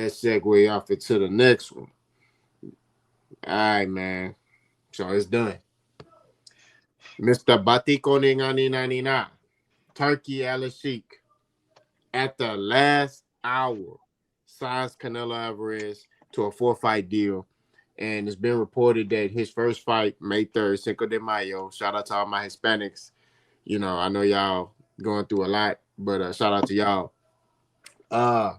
let's segue off into the next one. All right, man. So it's done. Mr. Batikone Ngani Nani Na, Turki Alalshikh, at the last hour, signs Canelo Alvarez to a 4-fight deal. And it's been reported that his first fight, May 3rd, Cinco de Mayo. Shout out to all my Hispanics. I know y'all going through a lot, but shout out to y'all. Uh,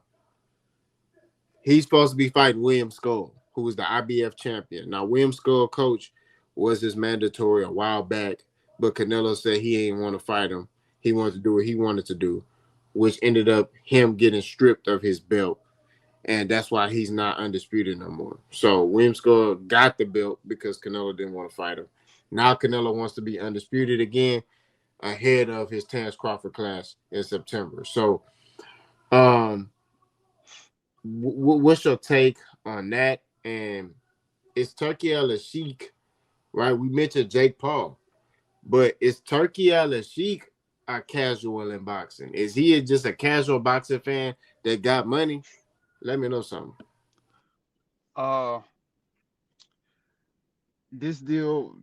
he's supposed to be fighting William Skull, who was the IBF champion. Now, William Skull coach was his mandatory a while back, but Canelo said he ain't want to fight him. He wanted to do what he wanted to do, which ended up him getting stripped of his belt. And that's why he's not undisputed no more. So William Skull got the belt because Canelo didn't want to fight him. Now Canelo wants to be undisputed again ahead of his Terence Crawford class in September. So, um, what's your take on that? And it's Turki Alalshikh, right? We mentioned Jake Paul, but is Turki Alalshikh a casual in boxing? Is he just a casual boxing fan that got money? Let me know something. Uh, this deal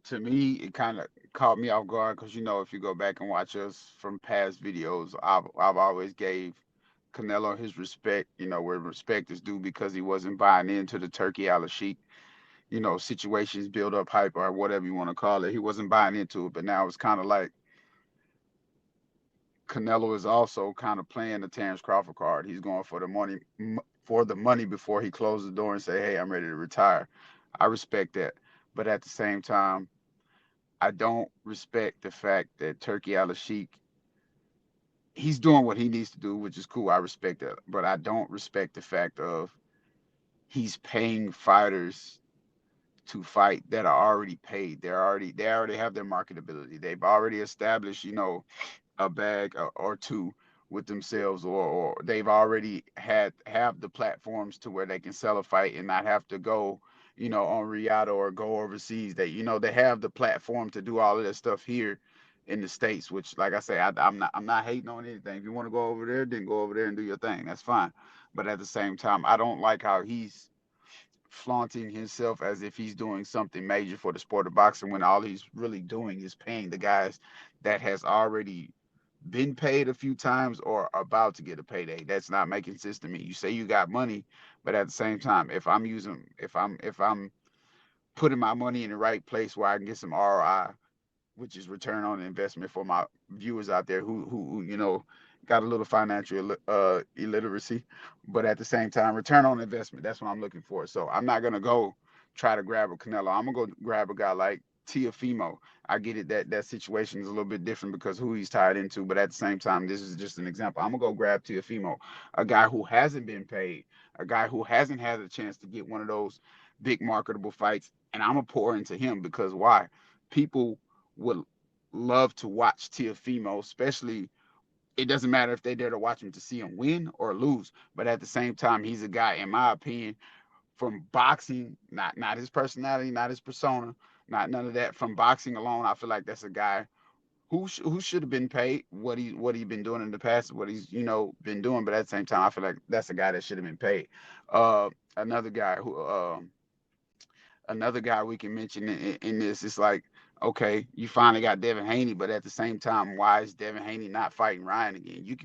to me, it kind of caught me off guard because if you go back and watch us from past videos, I've always gave Canelo his respect, where respect is due because he wasn't buying into the Turkey Alalshikh, situations, build up hype or whatever you want to call it. He wasn't buying into it, but now it's kind of like Canelo is also kind of playing the Terence Crawford card. He's going for the money before he closes the door and say, "Hey, I'm ready to retire." I respect that, but at the same time, I don't respect the fact that Turkey Alalshikh he's doing what he needs to do, which is cool. I respect that, but I don't respect the fact of he's paying fighters to fight that are already paid. They already have their marketability. They've already established, a bag or two with themselves, or they've already have the platforms to where they can sell a fight and not have to go, on Riata or go overseas. They have the platform to do all of that stuff here in the states. Which, like I say, I'm not hating on anything. If you want to go over there, then go over there and do your thing. That's fine. But at the same time, I don't like how he's flaunting himself as if he's doing something major for the sport of boxing when all he's really doing is paying the guys that has already been paid a few times or about to get a payday. That's not making sense to me. You say you got money, but at the same time, if I'm putting my money in the right place where I can get some ROI, which is return on investment for my viewers out there who got a little financial illiteracy, but at the same time, return on investment. That's what I'm looking for. So I'm not gonna go try to grab a Canelo. I'm gonna go grab a guy like Tiafimo. I get it that that situation is a little bit different because who he's tied into, but at the same time, this is just an example. I'm gonna go grab Tiafimo, a guy who hasn't been paid, a guy who hasn't had a chance to get one of those big marketable fights, and I'm gonna pour into him because why? People would love to watch Tiafimo, especially it doesn't matter if they're there to watch him to see him win or lose. But at the same time, he's a guy, in my opinion, from boxing, not his personality, not his persona, not none of that. From boxing alone, I feel like that's a guy who should have been paid what he been doing in the past, what he's been doing. But at the same time, I feel like that's a guy that should have been paid. Uh, another guy who another guy we can mention in this is like, okay, you finally got Devin Haney, but at the same time, why is Devin Haney not fighting Ryan again?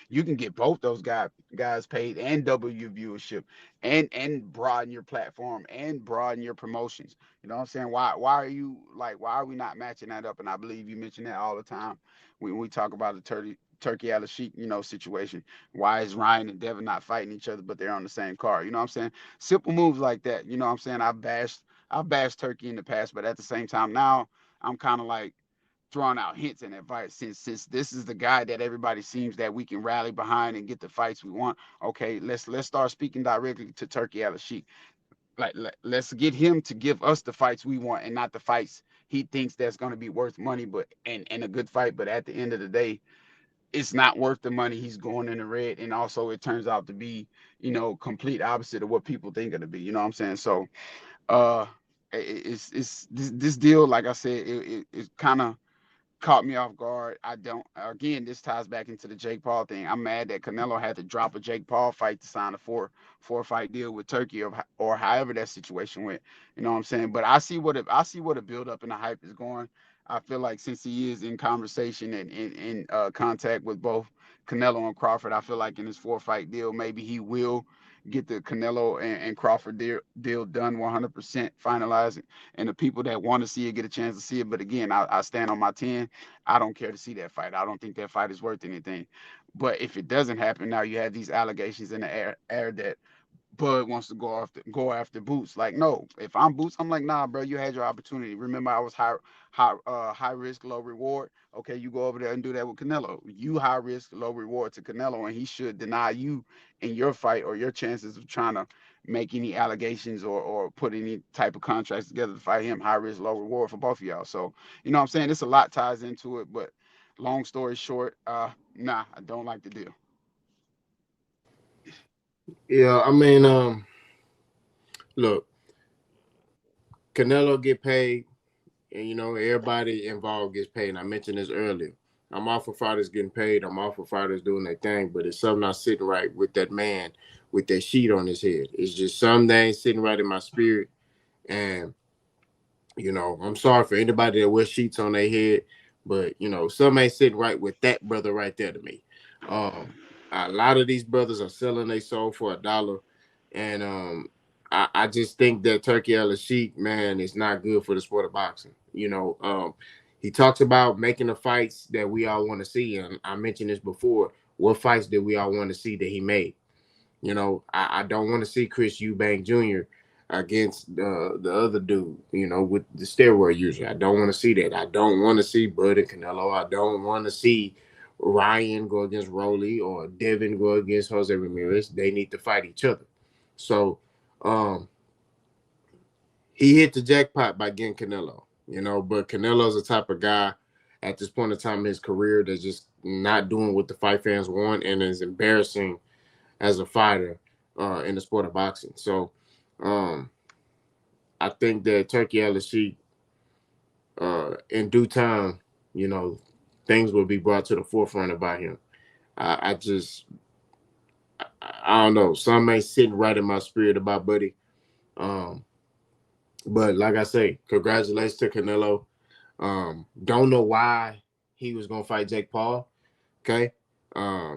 You can get both those guys paid and double your viewership and broaden your platform and broaden your promotions. You know what I'm saying? Why are we not matching that up? And I believe you mention that all the time when we talk about the Turkey Alalshikh, situation. Why is Ryan and Devin not fighting each other, but they're on the same card? You know what I'm saying? Simple moves like that. You know what I'm saying? I've bashed Turkey in the past, but at the same time now I'm kind of like throwing out hints and advice since this is the guy that everybody seems that we can rally behind and get the fights we want. Okay, let's start speaking directly to Turkey Alalshikh. Like let's get him to give us the fights we want and not the fights he thinks that's going to be worth money, but and a good fight. But at the end of the day, it's not worth the money. He's going in the red, and also it turns out to be complete opposite of what people think it to be. You know what I'm saying? So uh it's this deal, like I said, it kind of caught me off guard. I don't. Again, this ties back into the Jake Paul thing. I'm mad that Canelo had to drop a Jake Paul fight to sign a four fight deal with Turkey, or however that situation went. You know what I'm saying? But I see what a build up and the hype is going. I feel like since he is in conversation and in contact with both Canelo and Crawford, I feel like in his four fight deal, maybe he will get the Canelo and Crawford deal done 100% finalized, and the people that want to see it get a chance to see it. But again, I stand on my 10. I don't care to see that fight. I don't think that fight is worth anything. But if it doesn't happen, now you have these allegations in the air that Bud wants to go after Boots. Like, no, if I'm Boots, I'm like, nah, bro, you had your opportunity. Remember, I was high risk, low reward. Okay, you go over there and do that with Canelo. You high risk, low reward to Canelo, and he should deny you in your fight or your chances of trying to make any allegations or put any type of contracts together to fight him. High risk, low reward for both of y'all. So, you know what I'm saying? It's a lot ties into it, but long story short, nah, I don't like the deal. Yeah, I mean, look, Canelo get paid, and everybody involved gets paid. And I mentioned this earlier. I'm all for fighters getting paid. I'm all for fighters doing their thing, but it's something not sitting right with that man with that sheet on his head. It's just something that ain't sitting right in my spirit. And I'm sorry for anybody that wears sheets on their head, but some ain't sitting right with that brother right there to me. Um, a lot of these brothers are selling their soul for $1, and I just think that Turkey Alalshikh, man, is not good for the sport of boxing. He talks about making the fights that we all want to see, and I mentioned this before. What fights did we all want to see that he made? I don't want to see Chris Eubank Jr. against the other dude, with the steroid user. I don't want to see that. I don't want to see Bud and Canelo. I don't want to see Ryan go against Rolly or Devin go against Jose Ramirez. They need to fight each other. So um, he hit the jackpot by getting Canelo, but Canelo's the type of guy at this point in time in his career that's just not doing what the fight fans want and is embarrassing as a fighter in the sport of boxing. So um, I think that Turkey Alalshikh, in due time, you know, things will be brought to the forefront about him. I just, I don't know. Some ain't sitting right in my spirit about Buddy. Um, but like I say, congratulations to Canelo. Don't know why he was gonna fight Jake Paul. Okay.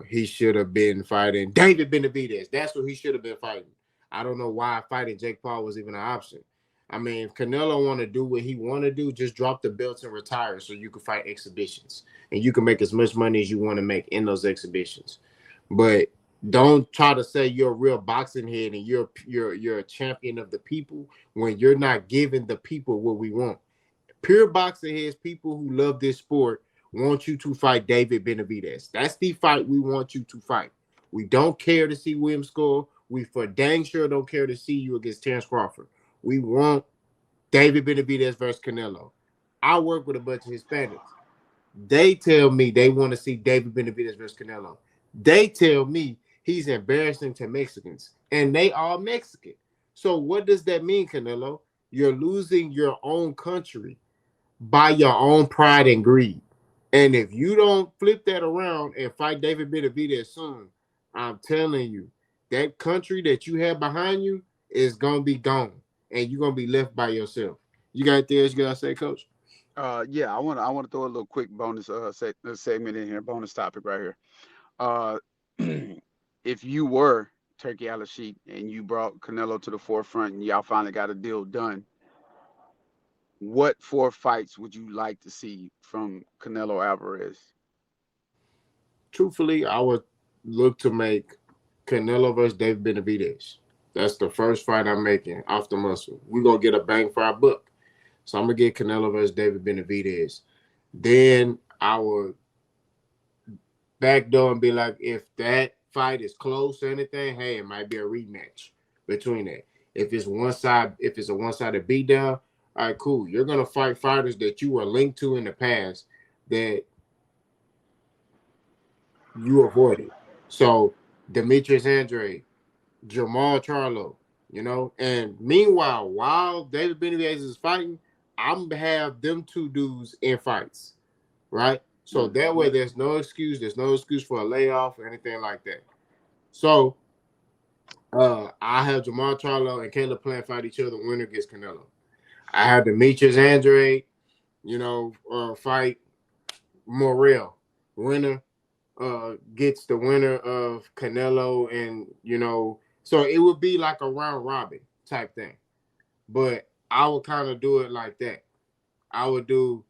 He should have been fighting David Benavidez. That's what he should have been fighting. I don't know why fighting Jake Paul was even an option. I mean, if Canelo want to do what he want to do, just drop the belts and retire so you can fight exhibitions and you can make as much money as you want to make in those exhibitions. But don't try to say you're a real boxing head and you're a champion of the people when you're not giving the people what we want. Pure boxing heads, people who love this sport, want you to fight David Benavidez. That's the fight we want you to fight. We don't care to see William score. We for dang sure don't care to see you against Terence Crawford. We want David Benavidez versus Canelo. I work with a bunch of Hispanics. They tell me they want to see David Benavidez versus Canelo. They tell me he's embarrassing to Mexicans, and they are Mexican. So what does that mean, Canelo? You're losing your own country by your own pride and greed. And if you don't flip that around and fight David Benavidez soon, I'm telling you, that country that you have behind you is gonna be gone, and you're gonna be left by yourself. You got anything else you gotta say, Coach? Yeah, I want to throw a little quick bonus segment in here, bonus topic right here. Uh, if you were Turkey Alalshikh and you brought Canelo to the forefront and y'all finally got a deal done, what four fights would you like to see from Canelo Alvarez? Truthfully, I would look to make Canelo versus David Benavidez. That's the first fight I'm making off the muscle. We're gonna get a bang for our buck. So I'm gonna get Canelo versus David Benavidez. Then I would back door and be like, if that fight is close or anything, hey, it might be a rematch between that. If it's a one-sided beatdown, all right, cool. You're gonna fight fighters that you were linked to in the past that you avoided. So Demetrius Andre, Jamal Charlo, and meanwhile, while David Benavidez is fighting, I'm gonna have them two dudes in fights. right? So that way, there's no excuse. There's no excuse for a layoff or anything like that. So I have Jamal Charlo and Caleb Plant fight each other. Winner gets Canelo. I have Demetrius Andrade, fight Morrell. Winner gets the winner of Canelo, and so it would be like a round robin type thing. But I would kind of do it like that. I would do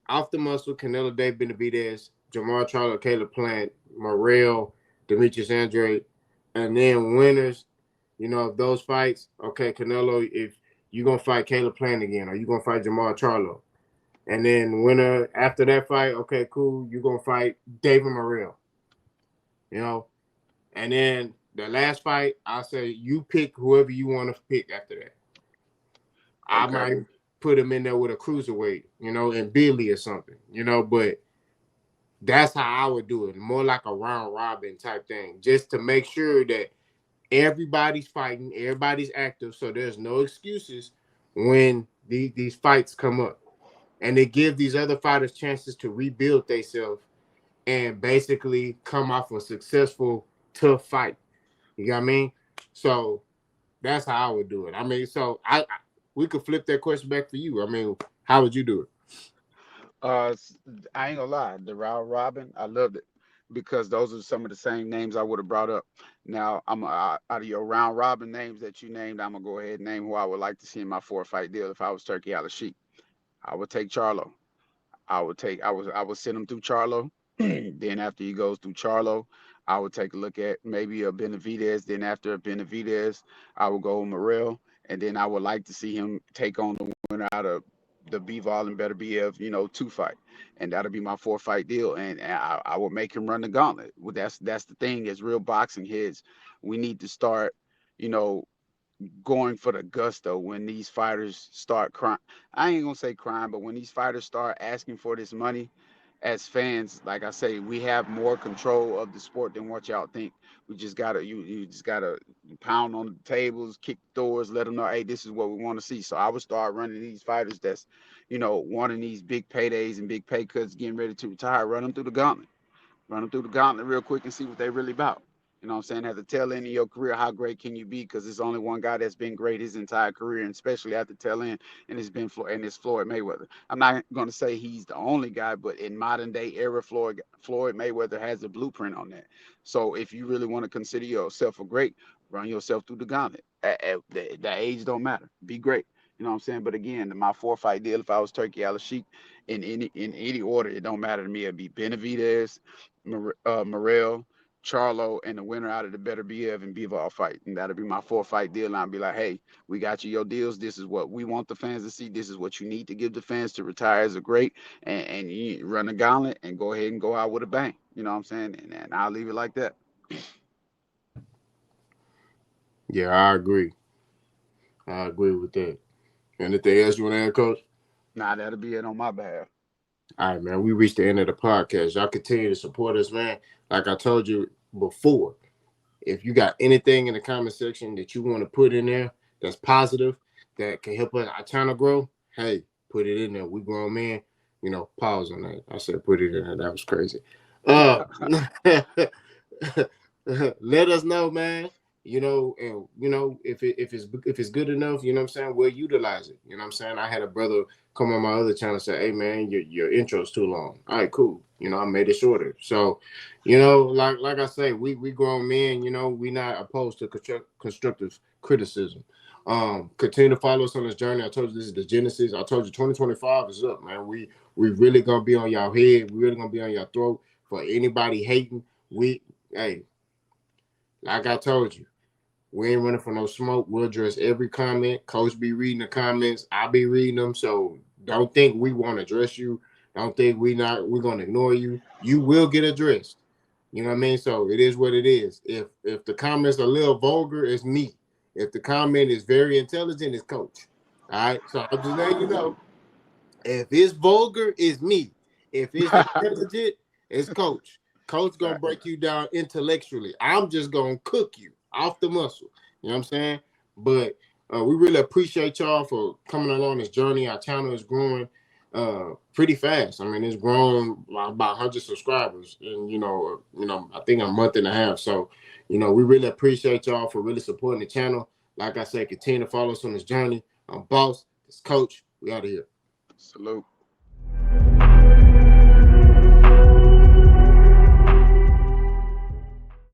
off the muscle Canelo Day Benavidez, Jamal Charlo, Caleb Plant, Morrell, Demetrius Andrade, and then winners. Of those fights, okay, Canelo, if you're gonna fight Caleb Plant again, or you're gonna fight Jamal Charlo, and then winner after that fight, okay, cool, you're gonna fight David Morrell. And then the last fight, I'll say you pick whoever you want to pick after that. I Okay. might put him in there with a cruiserweight, and Billy or something, but that's how I would do it. More like a round robin type thing, just to make sure that everybody's fighting, everybody's active, so there's no excuses when these fights come up. And they give these other fighters chances to rebuild themselves and basically come off a successful, tough fight. You got what I mean? So that's how I would do it. I mean, so we could flip that question back for you. I mean, how would you do it? I ain't gonna lie, the round robin, I loved it because those are some of the same names I would have brought up. Now, out of your round robin names that you named, I'm gonna go ahead and name who I would like to see in my 4-fight deal if I was Turki Alalshikh. I would take Charlo. I would send him through Charlo. Then after he goes through Charlo, I would take a look at maybe a Benavidez. Then after a Benavidez, I would go Morrell, and then I would like to see him take on the winner out of the Bivol and Better BF, 2 fight, and that'll be my 4-fight deal. And I will make him run the gauntlet. Well, that's the thing. As real boxing heads, we need to start, you know, going for the gusto when these fighters start crying. I ain't gonna say crying, but when these fighters start asking for this money, as fans, like I say, we have more control of the sport than what y'all think. We just gotta you just gotta pound on the tables, kick the doors, let them know, hey, this is what we want to see. So I would start running these fighters that's, wanting these big paydays and big pay cuts, getting ready to retire, run them through the gauntlet. Run them through the gauntlet real quick and see what they really about. You know what I'm saying? At the tail end of your career, how great can you be? Because there's only one guy that's been great his entire career, and especially at the tail end, and it's Floyd Mayweather. I'm not going to say he's the only guy, but in modern day era, Floyd Mayweather has a blueprint on that. So if you really want to consider yourself a great, run yourself through the gauntlet. That age don't matter. Be great. You know what I'm saying? But again, my 4-fight deal, if I was Turki Alalshikh, in any order, it don't matter to me. It'd be Benavidez, Morrell, Charlo, and the winner out of the Better BF and Bivol fight. And that'll be my 4-fight deal. And I'll be like, hey, we got you your deals. This is what we want the fans to see. This is what you need to give the fans to retire as a great. And you run the gauntlet and go ahead and go out with a bang. You know what I'm saying? And I'll leave it like that. Yeah, I agree. I agree with that. Anything else you want to add, Coach? Nah, that'll be it on my behalf. All right, man. We reached the end of the podcast. Y'all continue to support us, man. Like I told you before, if you got anything in the comment section that you want to put in there that's positive, that can help our channel grow, hey, put it in there. We grown men. Pause on that. I said put it in there. That was crazy. Let us know, man. And if it's good enough, you know what I'm saying, we'll utilize it. You know what I'm saying? I had a brother come on my other channel and say, hey man, your intro's too long. All right, cool. I made it shorter. So, like I say, we grown men, we not opposed to constructive criticism. Continue to follow us on this journey. I told you this is the Genesis. I told you 2025 is up, man. We really gonna be on y'all head. We really gonna be on your throat. For anybody hating, hey, like I told you, we ain't running for no smoke. We'll address every comment. Coach be reading the comments. I'll be reading them. So don't think we want to address you. Don't think we're gonna ignore you. You will get addressed. You know what I mean? So it is what it is. If the comments are a little vulgar, it's me. If the comment is very intelligent, it's Coach. All right. So I'm just letting you know. If it's vulgar, it's me. If it's intelligent, it's Coach. Coach gonna break you down intellectually. I'm just gonna cook you off the muscle. You know what I'm saying? But we really appreciate y'all for coming along this journey. Our channel is growing. pretty fast. I mean, it's grown about 100 subscribers in I think a month and a half. So, we really appreciate y'all for really supporting the channel. Like I said, continue to follow us on this journey. I'm Boss, this Coach. We out of here. Salute.